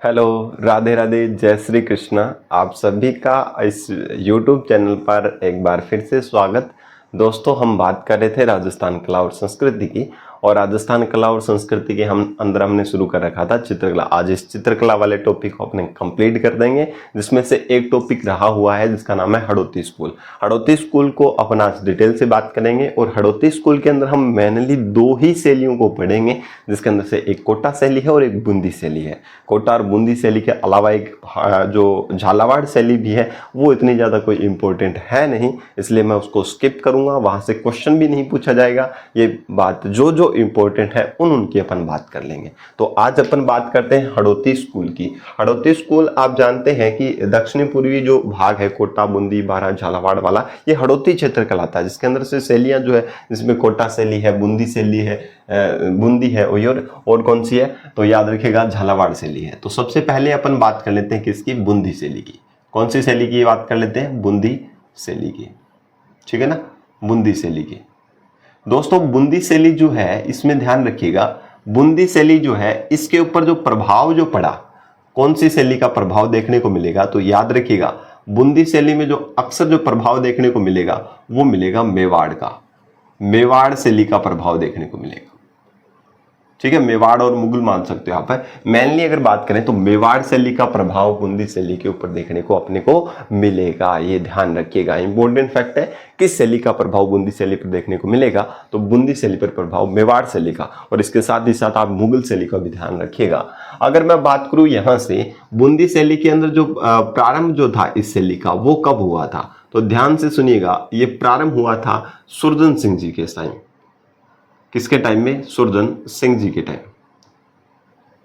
Hello, Radhe Radhe, जय श्री कृष्णा। आप सभी का इस YouTube चैनल पर एक बार फिर से स्वागत। दोस्तों, हम बात कर रहे थे राजस्थान कला और संस्कृति की, और राजस्थान कला और संस्कृति के हमने शुरू कर रखा था चित्रकला। आज इस चित्रकला वाले टॉपिक को अपने कंप्लीट कर देंगे, जिसमें से एक टॉपिक रहा हुआ है जिसका नाम है हड़ौती स्कूल। हड़ौती स्कूल को अपन आज डिटेल से बात करेंगे, और हड़ौती स्कूल के अंदर हम मेनली दो ही शैलियों को पढ़ेंगे, जिसके अंदर से एक कोटा शैली है और एक बूंदी शैली है। कोटा और बूंदी शैली के अलावा एक जो झालावाड़ शैली भी है वो इतनी ज़्यादा कोई इंपॉर्टेंट है नहीं, इसलिए मैं उसको स्किप करूंगा। वहां से क्वेश्चन भी नहीं पूछा जाएगा। ये बात जो जो इंपॉर्टेंट है उनकी अपन बात कर लेंगे। तो आज अपन बात करते हैं हड़ौती स्कूल की। हड़ौती स्कूल आप जानते हैं कि दक्षिणी पूर्वी जो भाग है, कोटा, बूंदी, बारां, झालावाड़ वाला, ये हड़ौती क्षेत्र कहलाता है, जिसके अंदर से शैलियां जो है, जिसमें कोटा शैली है, बूंदी शैली है, बूंदी है, और कौन सी है तो याद रखिएगा झालावाड़ शैली है। तो सबसे पहले अपन बात कर लेते हैं किसकी? बूंदी शैली की। कौन सी शैली की बात कर लेते हैं? बूंदी शैली की। ठीक है ना, बूंदी शैली की। दोस्तों, बूंदी शैली जो है, इसमें ध्यान रखिएगा, बूंदी शैली जो है इसके ऊपर जो प्रभाव जो पड़ा, कौन सी शैली का प्रभाव देखने को मिलेगा? तो याद रखिएगा, बूंदी शैली में जो अक्सर जो प्रभाव देखने को मिलेगा वो मिलेगा मेवाड़ का। मेवाड़ शैली का प्रभाव देखने को मिलेगा। ठीक है, मेवाड़ और मुगल मान सकते हो आप। मेनली अगर बात करें तो मेवाड़ शैली का प्रभाव बूंदी शैली के ऊपर देखने को अपने को मिलेगा। ये ध्यान रखिएगा, इंपॉर्टेंट फैक्ट है। किस शैली का प्रभाव बूंदी शैली पर देखने को मिलेगा? तो बूंदी शैली पर प्रभाव मेवाड़ शैली का, और इसके साथ ही साथ आप मुगल शैली का भी ध्यान रखिएगा। अगर मैं बात करूं यहां से बूंदी शैली के अंदर जो प्रारंभ जो था इस शैली का, वो कब हुआ था? तो ध्यान से सुनिएगा, ये प्रारंभ हुआ था सुरजन सिंह जी के टाइम। किसके टाइम में? सुरजन सिंह जी के टाइम।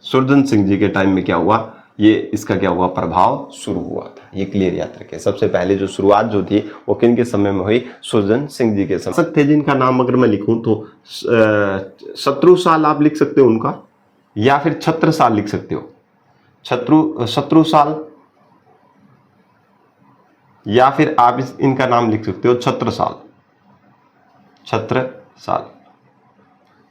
सुरजन सिंह जी के टाइम में क्या हुआ? ये इसका क्या हुआ? प्रभाव शुरू हुआ था। ये क्लियर याद रखें। सबसे पहले जो शुरुआत जो थी वो किन के समय में हुई? सुरजन सिंह जी के समय। शासक थे जिनका नाम अगर मैं लिखूं तो शत्रुसाल आप लिख सकते हो उनका, या फिर छत्रसाल लिख सकते हो। शत्रुसाल, या फिर आप इनका नाम लिख सकते हो छत्रसाल। छत्रसाल।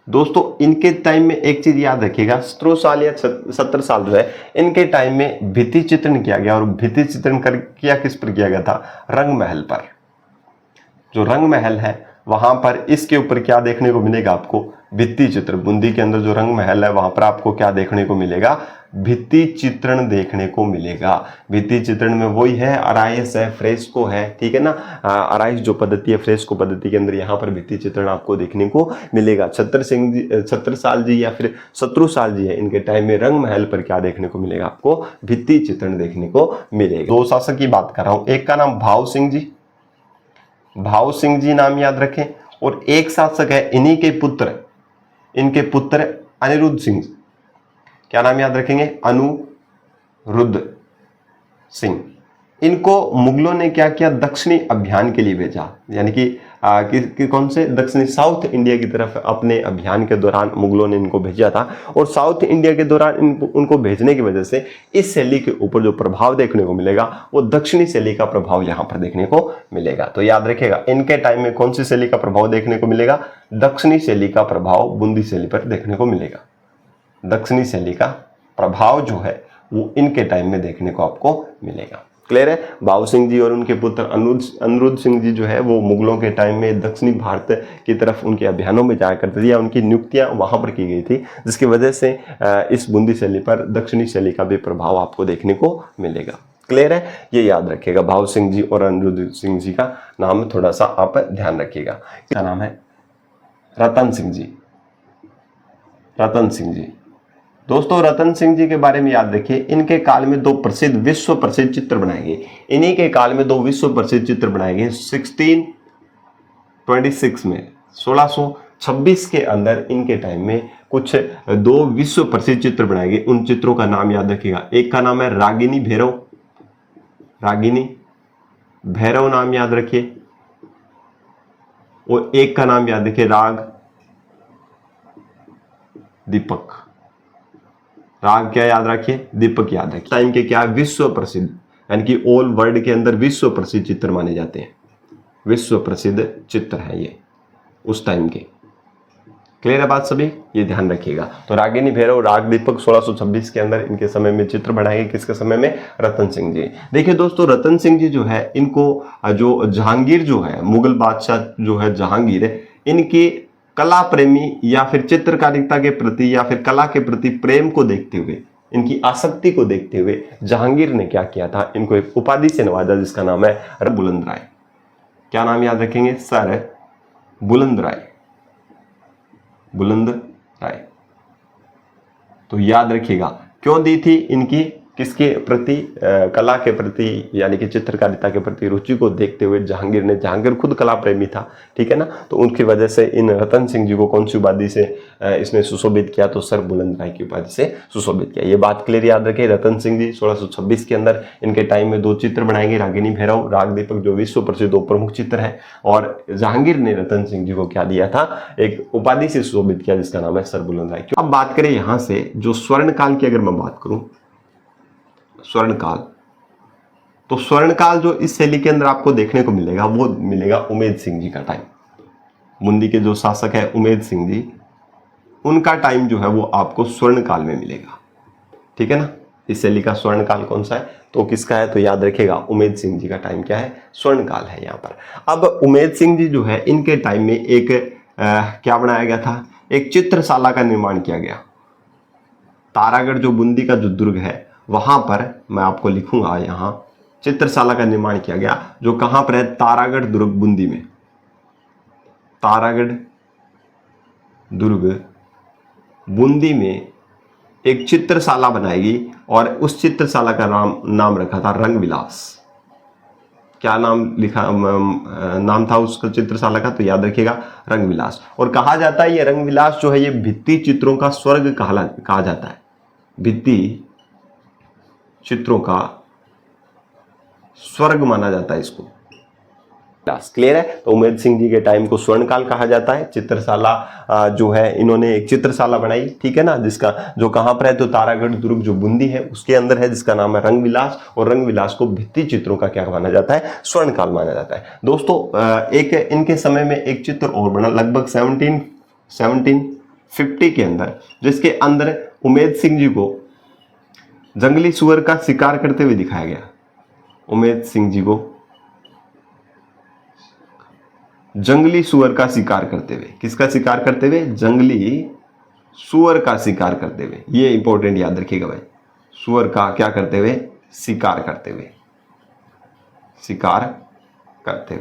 दोस्तों, इनके टाइम में एक चीज याद रखिएगा, शत्रुसाल या 70 साल जो है, इनके टाइम में भित्ति चित्रण किया गया, और भित्ति चित्रण किया किस पर किया गया था? रंग महल पर। जो रंग महल है वहां पर इसके ऊपर क्या देखने को मिलेगा आपको? भित्ति चित्र। बूंदी के अंदर जो रंग महल है वहां पर आपको क्या देखने को मिलेगा? भित्ति चित्रण देखने को मिलेगा। भित्ति चित्रण में वही है, अराइस है, फ्रेस्को है। ठीक है ना, अराइस जो पद्धति है, फ्रेस्को पद्धति के अंदर यहाँ पर भित्ति चित्रण आपको देखने को मिलेगा। छत्रसाल जी या फिर शत्रुसाल जी है, इनके टाइम में रंग महल पर क्या देखने को मिलेगा आपको? भित्ति चित्रण देखने को मिलेगा। दो शासक की बात कर रहा हूं, एक का नाम भाव सिंह जी, भाव सिंह जी नाम याद रखें, और एक शासक है इन्हीं के पुत्र, इनके पुत्र अनिरुद्ध सिंह। क्या नाम याद रखेंगे? अनुरुद्ध सिंह। इनको मुगलों ने क्या किया? दक्षिणी अभियान के लिए भेजा, यानी कि कौन से? दक्षिणी साउथ इंडिया की तरफ अपने अभियान के दौरान मुगलों ने इनको भेजा था। और साउथ इंडिया के दौरान उनको भेजने की वजह से इस शैली के ऊपर जो प्रभाव देखने को मिलेगा वो दक्षिणी शैली का प्रभाव यहां पर देखने को मिलेगा। तो याद रखिएगा, इनके टाइम में कौन सी शैली का प्रभाव देखने को मिलेगा? दक्षिणी शैली का प्रभाव बूंदी शैली पर देखने को मिलेगा। दक्षिणी शैली का प्रभाव जो है वो इनके टाइम में देखने को आपको मिलेगा। क्लियर है? भाव सिंह जी और उनके पुत्र अनुरुद्ध सिंह जी जो है वो मुगलों के टाइम में दक्षिणी भारत की तरफ उनके अभियानों में जाया करते थे, या उनकी नियुक्तियां वहां पर की गई थी, जिसकी वजह से इस बूंदी शैली पर दक्षिणी शैली का भी प्रभाव आपको देखने को मिलेगा। क्लियर है? ये याद रखिएगा, भाव सिंह जी और अनुरुद्ध सिंह जी का नाम थोड़ा सा आप ध्यान रखिएगा। क्या नाम है? रतन सिंह जी। रतन सिंह जी। दोस्तों, रतन सिंह जी के बारे में याद रखिए, इनके काल में दो प्रसिद्ध, विश्व प्रसिद्ध चित्र बनाए गए। इन्हीं के काल में दो विश्व प्रसिद्ध चित्र बनाए गए 1626 में। 1626 के अंदर इनके टाइम में कुछ दो विश्व प्रसिद्ध चित्र बनाए गए। उन चित्रों का नाम याद रखिएगा। एक का नाम है रागिनी भैरव, रागिनी भैरव नाम याद रखिए, और एक का नाम याद रखिए राग दीपक। राग क्या याद रखिए? दीपक याद रखिए। टाइम के क्या? विश्व प्रसिद्ध, यानी कि ऑल वर्ल्ड के अंदर विश्व प्रसिद्ध चित्र माने जाते हैं। विश्व प्रसिद्ध चित्र है ये उस टाइम के। क्लियर है बात सभी, ये ध्यान रखिएगा। तो रागिनी भैरव, राग दीपक 1626 के अंदर इनके समय में चित्र बनाए गए। किसके समय में? रतन सिंह जी। देखिए दोस्तों, रतन सिंह जी जो है, इनको जो जहांगीर जो है, मुगल बादशाह जो है जहांगीर, इनके कला प्रेमी या फिर चित्रकारिता के प्रति या फिर कला के प्रति प्रेम को देखते हुए, इनकी आसक्ति को देखते हुए जहांगीर ने क्या किया था, इनको एक उपाधि से नवाजा जिसका नाम है बुलंद राय। क्या नाम याद रखेंगे? सर बुलंद राय, बुलंद राय। तो याद रखिएगा क्यों दी थी, इनकी किसके प्रति? कला के प्रति यानी कि चित्रकारिता के प्रति रुचि को देखते हुए जहांगीर ने, जहांगीर खुद कला प्रेमी था, ठीक है ना, तो उनकी वजह से इन रतन सिंह जी को कौन सी उपाधि से इसने सुशोभित किया? तो सर बुलंद राय की उपाधि से सुशोभित किया। ये बात क्लियर याद रखें। रतन सिंह जी 1626 के अंदर इनके टाइम में 2 चित्र बनाए गए, रागिनी भैरव, राग दीपक, जो विश्व प्रसिद्ध 2 प्रमुख चित्र है। और जहांगीर ने रतन सिंह जी को क्या दिया था? एक उपाधि से सुशोभित किया जिसका नाम है सर बुलंद राय। अब बात करें यहां से जो स्वर्ण काल की, अगर मैं बात करूं स्वर्ण काल, तो स्वर्ण काल जो इस शैली के अंदर आपको देखने को मिलेगा वो मिलेगा उमेद सिंह जी का टाइम। बूंदी के जो शासक है उमेद सिंह जी, उनका टाइम जो है वो आपको स्वर्ण काल में मिलेगा, ठीक है ना। इस शैली का स्वर्ण काल कौन सा है? तो किसका है? तो याद रखेगा उमेद सिंह जी का टाइम क्या है? स्वर्ण काल है यहाँ पर। अब उमेद सिंह जी जो है, इनके टाइम में एक क्या बनाया गया था? एक चित्रशाला का निर्माण किया गया। तारागढ़ जो बूंदी का जो दुर्ग है, वहां पर मैं आपको लिखूंगा, यहां चित्रशाला का निर्माण किया गया, जो कहां पर है? तारागढ़ दुर्ग बूंदी में। तारागढ़ दुर्ग बूंदी में एक चित्रशाला बनाएगी और उस चित्रशाला का नाम रखा था रंग विलास। क्या नाम लिखा नाम था उसका चित्रशाला का? तो याद रखिएगा रंग विलास। और कहा जाता है ये रंग विलास जो है, ये भित्ति चित्रों का स्वर्ग कहा जाता है। भित्ति चित्रों का स्वर्ग माना जाता है इसको। क्लियर है? तो उमेद सिंह जी के टाइम को स्वर्ण काल कहा जाता है। चित्रशाला जो है, इन्होंने एक चित्रशाला बनाई, ठीक है ना, जिसका जो कहां पर है? तो तारागढ़ दुर्ग जो बूंदी है उसके अंदर है, जिसका नाम है रंग विलास। और रंग विलास को भित्ति चित्रों का क्या माना जाता है? स्वर्ण काल माना जाता है। दोस्तों एक इनके समय में एक चित्र और बना लगभग 1750 के अंदर, जिसके अंदर उमेद सिंह जी को जंगली सुअर का शिकार करते हुए दिखाया गया। उमेद सिंह जी को जंगली सुअर का शिकार करते हुए, किसका शिकार करते हुए? जंगली सुअर का शिकार करते हुए। ये इंपॉर्टेंट याद रखिएगा भाई, सुअर का क्या करते हुए? शिकार करते हुए, शिकार करते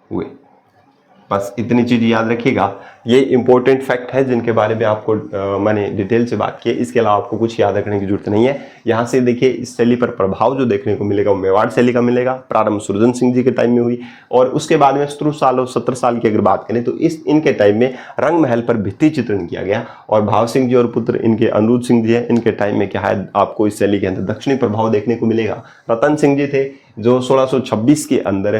हुए। बस इतनी चीज याद रखिएगा। ये इंपॉर्टेंट फैक्ट है जिनके बारे में आपको मैंने डिटेल से बात की है। इसके अलावा आपको कुछ याद रखने की जरूरत नहीं है। यहाँ से देखिए, इस शैली पर प्रभाव जो देखने को मिलेगा वो मेवाड़ शैली का मिलेगा। प्रारंभ सुरजन सिंह जी के टाइम में हुई, और उसके बाद में 17 साल और 17 साल की अगर बात करें तो इनके टाइम में रंग महल पर भित्ति चित्रण किया गया। और भाव सिंह जी और पुत्र इनके अनुरुद्ध सिंह जी है, इनके टाइम में क्या है? आपको इस शैली के अंदर दक्षिणी प्रभाव देखने को मिलेगा। रतन सिंह जी थे जो 1626 के अंदर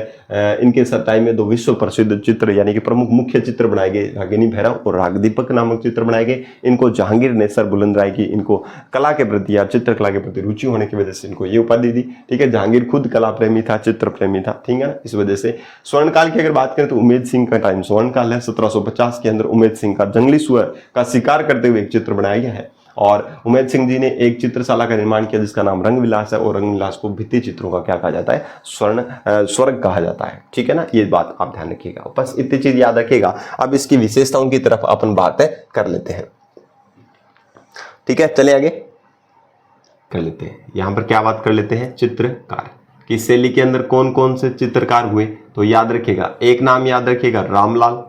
इनके टाइम में 2 विश्व प्रसिद्ध चित्र यानी कि प्रमुख मुख्य चित्र बनाए गए, रागिनी भैरव और राग दीपक नामक चित्र बनाए गए। इनको जहांगीर ने सर बुलंद राय की, इनको कला के प्रति या चित्रकला के प्रति रुचि होने की वजह से इनको ये उपाधि दी, ठीक है। जहांगीर खुद कला प्रेमी था, चित्र प्रेमी था, ठीक है ना। इस वजह से स्वर्ण काल की अगर बात करें तो उमेद सिंह का टाइम स्वर्ण काल है। 1750 के अंदर उमेद सिंह का जंगली सुअर का शिकार करते हुए एक चित्र बनाया गया है। और उमेद सिंह जी ने एक चित्रशाला का निर्माण किया जिसका नाम रंग विलास है। और रंग विलास को भित्ति चित्रों का क्या कहा जाता है? स्वर्ग कहा जाता है, ठीक है ना। ये बात आप ध्यान रखिएगा, बस इतनी चीज याद रखिएगा। अब इसकी विशेषताओं की तरफ अपन बातें कर लेते हैं, ठीक है। चले आगे कर लेते हैं। यहां पर क्या बात कर लेते हैं? चित्रकार की शैली के अंदर कौन कौन से चित्रकार हुए? तो याद रखिएगा, एक नाम याद रखिएगा रामलाल।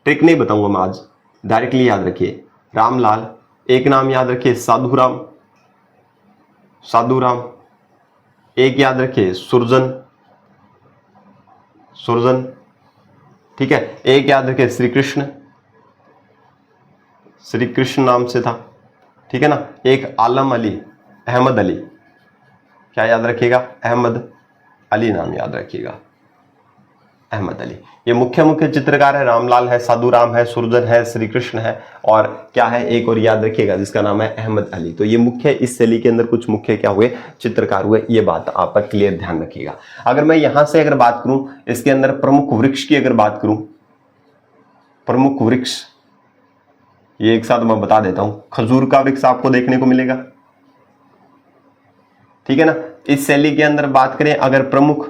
ट्रिक नहीं बताऊंगा मैं आज, डायरेक्टली याद रखिए रामलाल। एक नाम याद रखिए साधुराम। एक याद रखिए सुरजन, ठीक है। एक याद रखिए श्री कृष्ण नाम से था, ठीक है ना। एक आलम अली, अहमद अली, क्या याद रखिएगा? अहमद अली नाम याद रखिएगा, अहमद अली। ये मुख्य चित्रकार है। रामलाल है, साधुराम है, सुरजन है, श्री कृष्ण है, और क्या है? एक और याद रखिएगा जिसका नाम है अहमद अली। तो ये मुख्य, इस शैली के अंदर कुछ मुख्य क्या हुए? चित्रकार हुए। ये बात आप पर क्लियर ध्यान रखिएगा। अगर मैं यहां से अगर बात करूं, इसके अंदर प्रमुख वृक्ष की अगर बात करूं, प्रमुख वृक्ष, ये एक साथ मैं बता देता हूं, खजूर का वृक्ष आपको देखने को मिलेगा, ठीक है ना। इस शैली के अंदर बात करें अगर प्रमुख,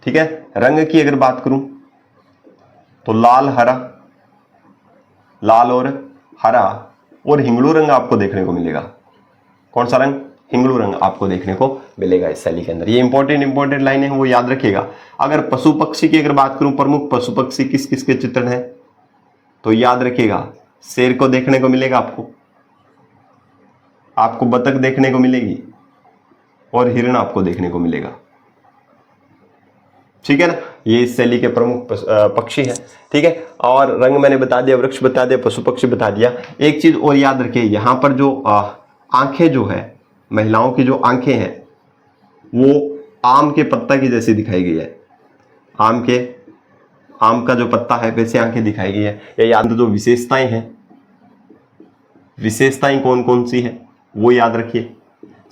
ठीक है, रंग की अगर बात करूं तो लाल हरा, लाल और हरा और हिंगलू रंग आपको देखने को मिलेगा। कौन सा रंग? हिंगलू रंग आपको देखने को मिलेगा इस शैली के अंदर। ये इंपॉर्टेंट लाइन है, वो याद रखिएगा। अगर पशु पक्षी की अगर बात करूं, प्रमुख पशु पक्षी किस किस के चित्रण है, तो याद रखिएगा शेर को देखने को मिलेगा आपको बतख देखने को मिलेगी और हिरण आपको देखने को मिलेगा, ठीक है ना। ये इस शैली के प्रमुख पक्षी है, ठीक है। और रंग मैंने बता दिया, वृक्ष बता दिया, पशु पक्षी बता दिया। एक चीज और याद रखिए, यहां पर जो आंखें जो है, महिलाओं की जो आंखें हैं वो आम के पत्ता की जैसी दिखाई गई है। आम का जो पत्ता है वैसे आंखें दिखाई गई है। या याद जो विशेषताएं हैं, विशेषताएं कौन कौन सी है वो याद रखिए।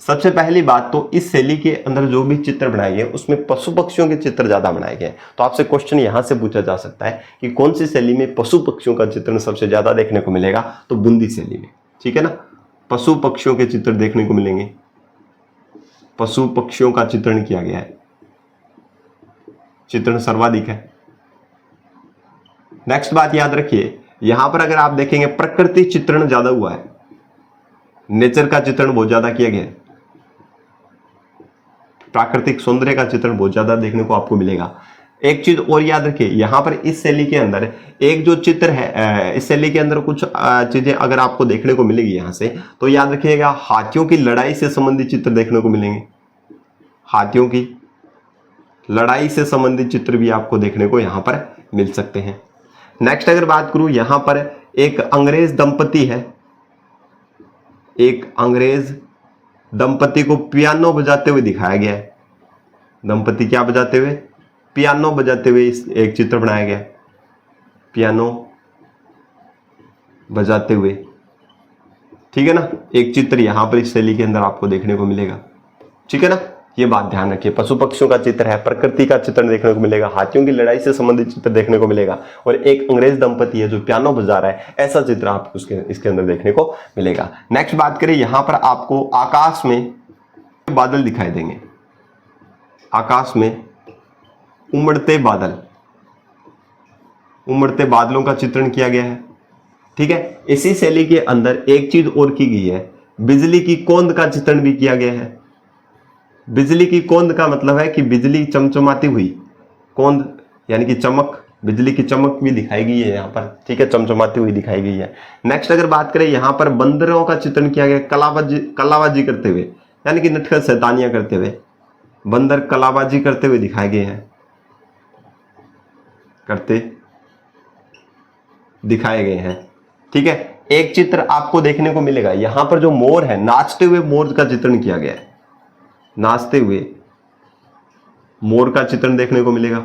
सबसे पहली बात तो इस शैली के अंदर जो भी चित्र बनाए गए उसमें पशु पक्षियों के चित्र ज्यादा बनाए गए। तो आपसे क्वेश्चन यहां से पूछा जा सकता है कि कौन सी शैली में पशु पक्षियों का चित्रण सबसे ज्यादा देखने को मिलेगा, तो बूंदी शैली में, ठीक है ना। पशु पक्षियों के चित्र देखने को मिलेंगे, पशु पक्षियों का चित्रण किया गया है, चित्रण सर्वाधिक है। नेक्स्ट बात याद रखिए, यहां पर अगर आप देखेंगे प्रकृति चित्रण ज्यादा हुआ है, नेचर का चित्रण बहुत ज्यादा किया गया है, प्राकृतिक सौंदर्य का चित्रण बहुत ज्यादा देखने को आपको मिलेगा। एक चीज और याद रखिए, यहां पर इस शैली के अंदर एक जो चित्र है, इस शैली के अंदर कुछ चीजें अगर आपको देखने को मिलेगी यहां से, तो याद रखिएगा हाथियों की लड़ाई से संबंधित चित्र देखने को मिलेंगे। हाथियों की लड़ाई से संबंधित चित्र भी आपको देखने को यहां पर मिल सकते हैं। नेक्स्ट अगर बात करूं, यहां पर एक अंग्रेज दंपति है, एक अंग्रेज दंपति को पियानो बजाते हुए दिखाया गया है। दंपति क्या बजाते हुए? पियानो बजाते हुए एक चित्र बनाया गया, पियानो बजाते हुए, ठीक है ना। एक चित्र यहां पर इस शैली के अंदर आपको देखने को मिलेगा, ठीक है ना। ये बात ध्यान रखिए, पशु पक्षियों का चित्र है, प्रकृति का चित्र देखने को मिलेगा, हाथियों की लड़ाई से संबंधित चित्र देखने को मिलेगा, और एक अंग्रेज दंपति है जो पियानो बजा रहा है, ऐसा चित्र आपको इसके अंदर देखने को मिलेगा। नेक्स्ट बात करें, यहां पर आपको आकाश में बादल दिखाई देंगे, आकाश में उमड़ते बादल, उमड़ते बादलों का चित्रण किया गया है, ठीक है। इसी शैली के अंदर एक चीज और की गई है, बिजली की कौंद का चित्रण भी किया गया है। बिजली की कौंद का मतलब है कि बिजली चमचमाती हुई, कौंद यानी कि चमक, बिजली की चमक भी दिखाई गई है यहाँ पर, ठीक है, चमचमाती हुई दिखाई गई है। नेक्स्ट अगर बात करें, यहाँ पर बंदरों का चित्रण किया गया, कलाबाजी करते हुए, यानी कि नटखट शैतानियां करते हुए, बंदर कलाबाजी करते हुए दिखाए गए हैं, करते दिखाए गए हैं, ठीक है। एक चित्र आपको देखने को मिलेगा, यहां पर जो मोर है, नाचते हुए मोर का चित्रण किया गया है, नाचते हुए मोर का चित्रण देखने को मिलेगा।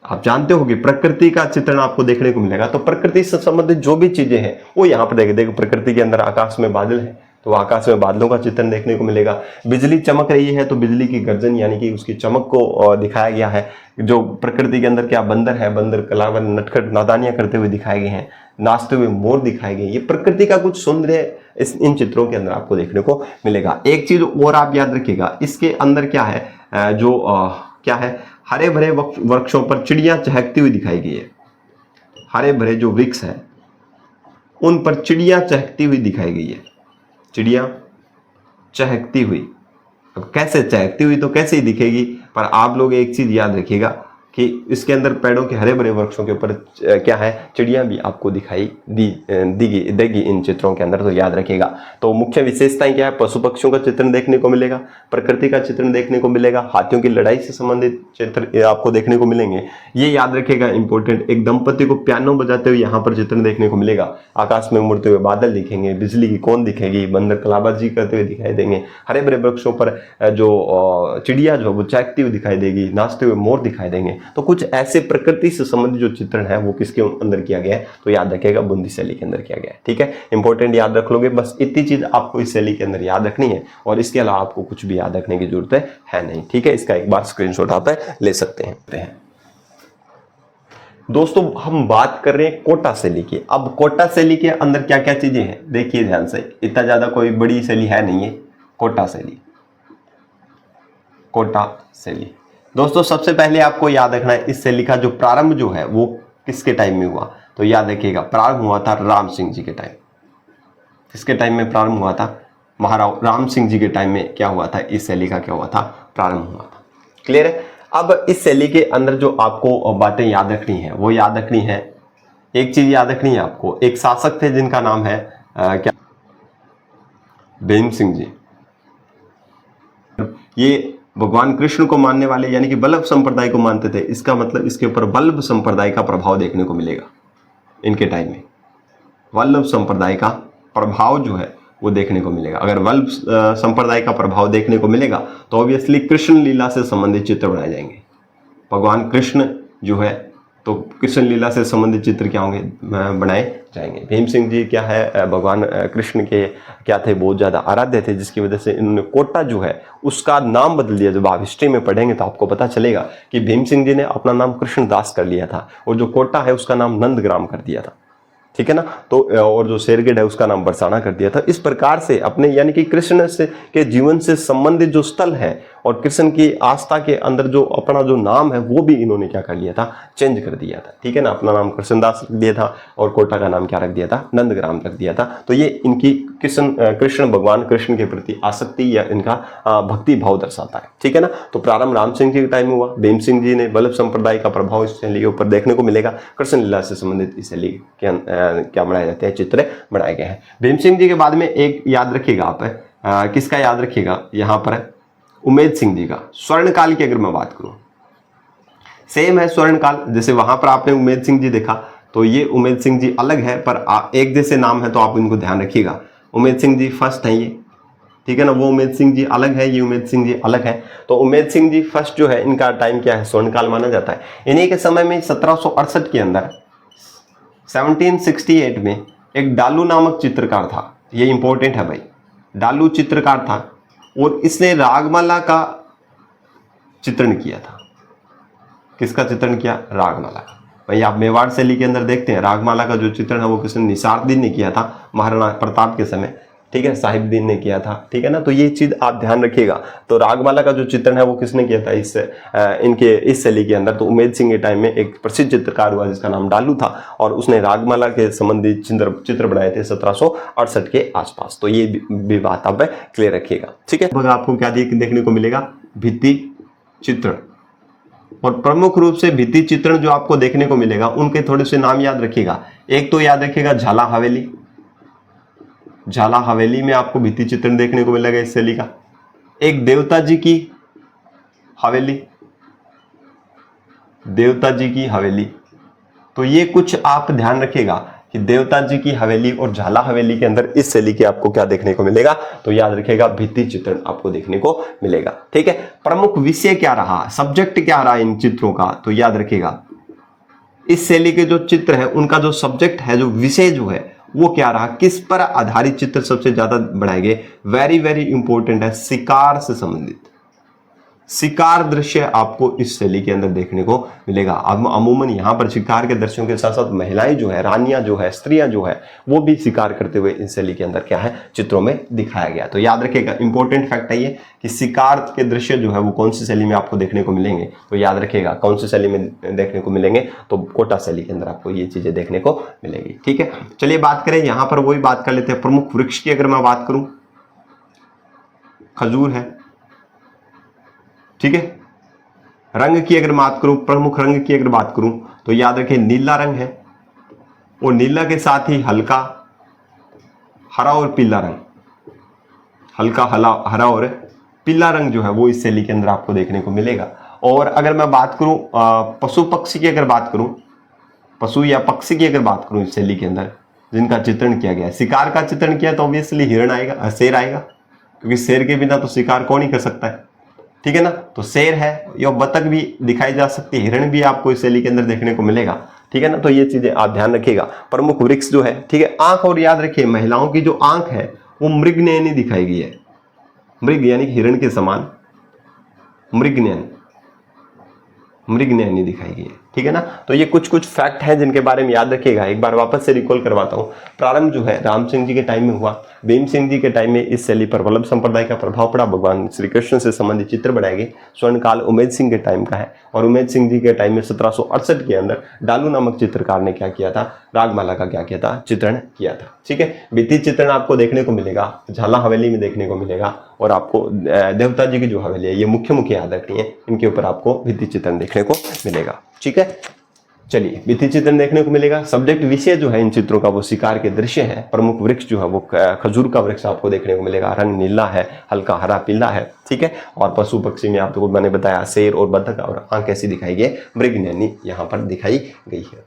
आप जानते हो कि प्रकृति का चित्रण आपको देखने को मिलेगा, तो प्रकृति से संबंधित जो भी चीजें हैं वो यहां पर देखो, प्रकृति के अंदर आकाश में बादल है तो आकाश में बादलों का चित्रण देखने को मिलेगा। बिजली चमक रही है तो बिजली की गर्जन यानी कि उसकी चमक को दिखाया गया है। जो प्रकृति के अंदर क्या बंदर है, बंदर कलावन नटखट नादानियां करते हुए दिखाए गए हैं, नाचते हुए मोर दिखाए गए। ये प्रकृति का कुछ सौंदर्य इन चित्रों के अंदर आपको देखने को मिलेगा। एक चीज और आप याद रखिएगा, इसके अंदर क्या है, क्या है, हरे भरे वृक्षों पर चिड़ियां चहकती हुई दिखाई गई है। हरे भरे जो वृक्ष है उन पर चिड़ियां चहकती हुई दिखाई गई है, चिड़ियां चहकती हुई। अब कैसे चहकती हुई तो कैसे ही दिखेगी, पर आप लोग एक चीज याद रखिएगा कि इसके अंदर पेड़ों के हरे भरे वृक्षों के ऊपर क्या है, चिड़ियां भी आपको दिखाई देगी इन चित्रों के अंदर, तो याद रखिएगा। तो मुख्य विशेषताएं क्या है, पशु पक्षियों का चित्रण देखने को मिलेगा, प्रकृति का चित्रण देखने को मिलेगा, हाथियों की लड़ाई से संबंधित चित्र आपको देखने को मिलेंगे। ये याद रखिएगा इंपॉर्टेंट। एक दंपति को पियानो बजाते हुए यहाँ पर चित्रण देखने को मिलेगा, आकाश में उड़ते हुए बादल दिखेंगे, बिजली की कौन दिखेगी, बंदर कलाबाजी करते हुए दिखाई देंगे, हरे भरे वृक्षों पर जो चिड़िया जो वो चहकती हुई दिखाई देगी, नाचते हुए मोर दिखाई देंगे। तो कुछ ऐसे प्रकृति से संबंधित जो चित्रण है वो किसके अंदर किया गया है, तो याद रखिएगा बूंदी शैली के अंदर किया गया है। ठीक है, इंपॉर्टेंट याद रख लोगे, बस इतनी चीज आपको इस शैली के अंदर याद रखनी है और इसके अलावा आपको कुछ भी याद रखने की जरूरत है नहीं। ठीक है, इसका एक बार स्क्रीनशॉट आप ले सकते हैं। दोस्तों हम बात कर रहे हैं कोटा शैली की। अब कोटा शैली के अंदर क्या क्या चीजें हैं देखिए ध्यान से, इतना ज्यादा कोई बड़ी शैली है नहीं है। कोटा शैली, कोटा शैली दोस्तों सबसे पहले आपको याद रखना है इस शैली का जो प्रारंभ जो है वो किसके टाइम में हुआ, तो याद रखिएगा प्रारंभ हुआ था राम सिंह जी के टाइम। किसके टाइम में प्रारंभ हुआ था, महाराज राम सिंह जी के टाइम में क्या हुआ था, इस शैली का क्या हुआ था, प्रारंभ हुआ था। क्लियर है। अब इस शैली के अंदर जो आपको बातें याद रखनी है वो याद रखनी है, एक चीज याद रखनी है आपको, एक शासक थे जिनका नाम है क्या, भीम सिंह जी। ये भगवान कृष्ण को मानने वाले यानी कि वल्लभ संप्रदाय को मानते थे, इसका मतलब इसके ऊपर वल्लभ संप्रदाय का प्रभाव देखने को मिलेगा इनके टाइम में। वल्लभ संप्रदाय का प्रभाव जो है वो देखने को मिलेगा। अगर वल्लभ संप्रदाय का प्रभाव देखने को मिलेगा तो ऑब्वियसली कृष्ण लीला से संबंधित चित्र बनाए जाएंगे। भगवान कृष्ण जो है तो कृष्ण लीला से संबंधित चित्र क्या होंगे, बनाए जाएंगे। भीम सिंह जी क्या है, भगवान कृष्ण के क्या थे, बहुत ज्यादा आराध्य थे, जिसकी वजह से इन्होंने कोटा जो है उसका नाम बदल दिया। जब आप हिस्ट्री में पढ़ेंगे तो आपको पता चलेगा कि भीम सिंह जी ने अपना नाम कृष्णदास कर लिया था और जो कोटा है उसका नाम नंदग्राम कर दिया था। ठीक है ना, तो और जो शेरगढ़ है उसका नाम बरसाना कर दिया था। इस प्रकार से अपने यानी कि कृष्ण से के जीवन से संबंधित जो स्थल है और कृष्ण की आस्था के अंदर जो अपना जो नाम है वो भी इन्होंने क्या कर लिया था, चेंज कर दिया था। ठीक है ना, अपना नाम कृष्णदास रख दिया था और कोटा का नाम क्या रख दिया था, नंदग्राम रख दिया था। तो ये इनकी कृष्ण भगवान कृष्ण के प्रति आसक्ति या इनका भक्ति भाव दर्शाता है। ठीक है ना, तो प्रारंभ राम सिंह जी के टाइम में हुआ। भीम सिंह जी ने वल्लभ संप्रदाय का प्रभाव इस शैली के ऊपर देखने को मिलेगा। कृष्ण लीला से संबंधित इस शैली के क्या बनाए जाते हैं, चित्र बनाए गए हैं। भीम सिंह जी के बाद में एक याद रखिएगा आप, किसका याद रखिएगा यहाँ पर, उमेद सिंह जी का। स्वर्ण काल की अगर मैं बात करूं, सेम है स्वर्ण काल, जैसे वहां पर आपने उमेद सिंह जी देखा तो ये उमेद सिंह जी अलग है पर एक जैसे नाम है, तो आप इनको ध्यान रखिएगा। उमेद सिंह जी फर्स्ट है ये, ठीक है ना, वो उमेद सिंह जी अलग है, ये उमेद सिंह जी अलग है। तो उमेद सिंह जी फर्स्ट जो है इनका टाइम क्या है, स्वर्ण काल माना जाता है। इन्हीं के समय में 1768 के अंदर 1768 में एक डालू नामक चित्रकार था, ये इंपॉर्टेंट है भाई, डालू चित्रकार था और इसने रागमाला का चित्रण किया था। किसका चित्रण किया, रागमाला का। भाई आप मेवाड़ शैली के अंदर देखते हैं रागमाला का जो चित्रण है वो किसने, निसारुद्दीन ने किया था, महाराणा प्रताप के समय। ठीक है, साहिबुद्दीन ने किया था। ठीक है ना, तो ये चीज आप ध्यान रखिएगा। तो रागमाला का जो चित्रण है वो किसने किया था इनके इस शैली के अंदर, तो उमेद सिंह के टाइम में एक प्रसिद्ध चित्रकार हुआ जिसका नाम डालू था और उसने रागमाला के संबंधित चित्र बनाए थे 1768 के आसपास। तो ये भी बात आप क्लियर रखिएगा। ठीक है, आपको क्या देखने को मिलेगा, भित्ति चित्रण। और प्रमुख रूप से भित्ति चित्रण जो आपको देखने को मिलेगा उनके थोड़े से नाम याद रखिएगा। एक तो याद रखिएगा झाला हवेली, झाला हवेली में आपको भित्ति चित्रण देखने को मिलेगा इस शैली का। एक देवता जी की हवेली, देवता जी की हवेली, तो ये कुछ आप ध्यान रखिएगा कि देवता जी की हवेली और झाला हवेली के अंदर इस शैली के आपको क्या देखने को मिलेगा, तो याद रखिएगा भित्ति चित्रण आपको देखने को मिलेगा। ठीक है, प्रमुख विषय क्या रहा, सब्जेक्ट क्या रहा इन चित्रों का, तो याद रखिएगा इस शैली के जो चित्र है उनका जो सब्जेक्ट है, जो विषय जो है वो क्या रहा, किस पर आधारित चित्र सबसे ज्यादा बनाए गए, वेरी वेरी इंपॉर्टेंट है, शिकार से संबंधित शिकार दृश्य आपको इस शैली के अंदर देखने को मिलेगा। अब अमूमन यहाँ पर शिकार के दृश्यों के साथ साथ महिलाएं जो है, रानियां जो है, स्त्रियां जो है वो भी शिकार करते हुए इस शैली के अंदर क्या है, चित्रों में दिखाया गया। तो याद रखिएगा इंपॉर्टेंट फैक्ट है ये कि शिकार के दृश्य जो है वो कौन सी शैली में आपको देखने को मिलेंगे, तो याद रखिएगा कौन सी शैली में देखने को मिलेंगे, तो कोटा शैली के अंदर आपको ये चीजें देखने को मिलेगी। ठीक है, चलिए बात करें यहाँ पर वही बात कर लेते हैं। प्रमुख वृक्ष की अगर मैं बात करूं, खजूर है। ठीक है, रंग की अगर बात करूं, प्रमुख रंग की अगर बात करूं तो याद रखें नीला रंग है और नीला के साथ ही हल्का हरा और पीला रंग, हल्का हरा और पीला रंग जो है वो इस शैली के अंदर आपको देखने को मिलेगा। और अगर मैं बात करूं पशु पक्षी की अगर बात करूं, पशु या पक्षी की अगर बात करूं इस शैली के अंदर जिनका चित्रण किया गया है, शिकार का चित्रण किया तो ऑब्वियसली हिरण आएगा, शेर आएगा, क्योंकि शेर के बिना तो शिकार कौन ही कर सकता है। ठीक है ना। तो शेर है, या बतख भी दिखाई जा सकती है, हिरण भी आपको इस शैली के अंदर देखने को मिलेगा, ठीक है ना। तो ये चीजें आप ध्यान रखिएगा। प्रमुख वृक्ष जो है, ठीक है, आंख, और याद रखिए महिलाओं की जो आंख है वो मृगनयनी दिखाई गई है, मृग यानी हिरण के समान मृगनयनी दिखाई गई है, ठीक है ना। तो ये कुछ कुछ फैक्ट हैं जिनके बारे में याद रखिएगा। एक बार वापस से रिकॉल करवाता हूँ। प्रारंभ जो है राम सिंह जी के टाइम में हुआ, भीम सिंह जी के टाइम में इस शैली पर वल्लभ संप्रदाय का प्रभाव पड़ा, भगवान श्री कृष्ण से संबंधित चित्र बनाए गए। स्वर्णकाल उमेद सिंह के टाइम का है, और उमेद सिंह जी के टाइम में 1768 के अंदर डालू नामक चित्रकार ने क्या किया था, रागमाला का क्या किया था, चित्रण किया था, ठीक है। भित्ति चित्रण आपको देखने को मिलेगा झाला हवेली में देखने को मिलेगा, और आपको देवता जी की जो हवेली है, ये मुख्य याद रखनी है, इनके ऊपर आपको भित्ति चित्रण देखने को मिलेगा, ठीक है। चलिए, भित्ति चित्रण देखने को मिलेगा। सब्जेक्ट विषय जो है इन चित्रों का वो शिकार के दृश्य है। प्रमुख वृक्ष जो है वो खजूर का वृक्ष आपको देखने को मिलेगा, रंग नीला है, हल्का हरा पीला है, ठीक है। और पशु पक्षी में आपको मैंने बताया शेर और बतख, और आंख कैसी दिखाई गई, मृगनयनी यहाँ पर दिखाई गई है,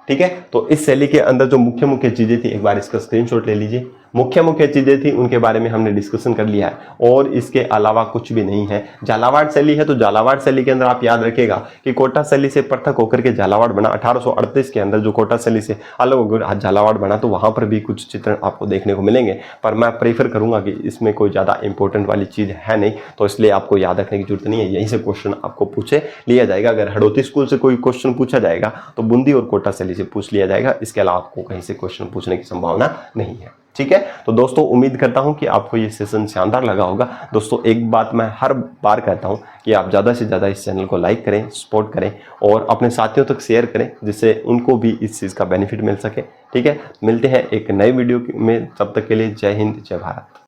ठीक है। तो इस शैली के अंदर जो मुख्य चीजें थी, एक बार इसका स्क्रीनशॉट ले लीजिए। मुख्य चीजें थी उनके बारे में हमने डिस्कशन कर लिया है, और इसके अलावा कुछ भी नहीं है। झालावाड़ शैली है, तो झालावाड़ शैली के अंदर आप याद रखिएगा कि कोटा शैली से पृथक होकर के झालावाड़ बना। 1838 के अंदर जो कोटा शैली से अलग होकर झालावाड़ बना, तो वहां पर भी कुछ चित्रण आपको देखने को मिलेंगे, पर मैं प्रेफर करूंगा कि इसमें कोई ज्यादा इंपॉर्टेंट वाली चीज है नहीं, तो इसलिए आपको याद रखने की जरूरत नहीं है। यहीं से क्वेश्चन आपको पूछे लिया जाएगा। अगर हड़ौती स्कूल से कोई क्वेश्चन पूछा जाएगा तो बूंदी और कोटा शैली से पूछ लिया जाएगा, इसके अलावा आपको कहीं से क्वेश्चन पूछने की संभावना नहीं है, ठीक है। तो दोस्तों, उम्मीद करता हूं कि आपको ये सेशन शानदार लगा होगा। दोस्तों, एक बात मैं हर बार कहता हूं कि आप ज़्यादा से ज़्यादा इस चैनल को लाइक करें, सपोर्ट करें, और अपने साथियों तक शेयर करें, जिससे उनको भी इस चीज़ का बेनिफिट मिल सके, ठीक है। मिलते हैं एक नए वीडियो में, तब तक के लिए जय हिंद, जय भारत।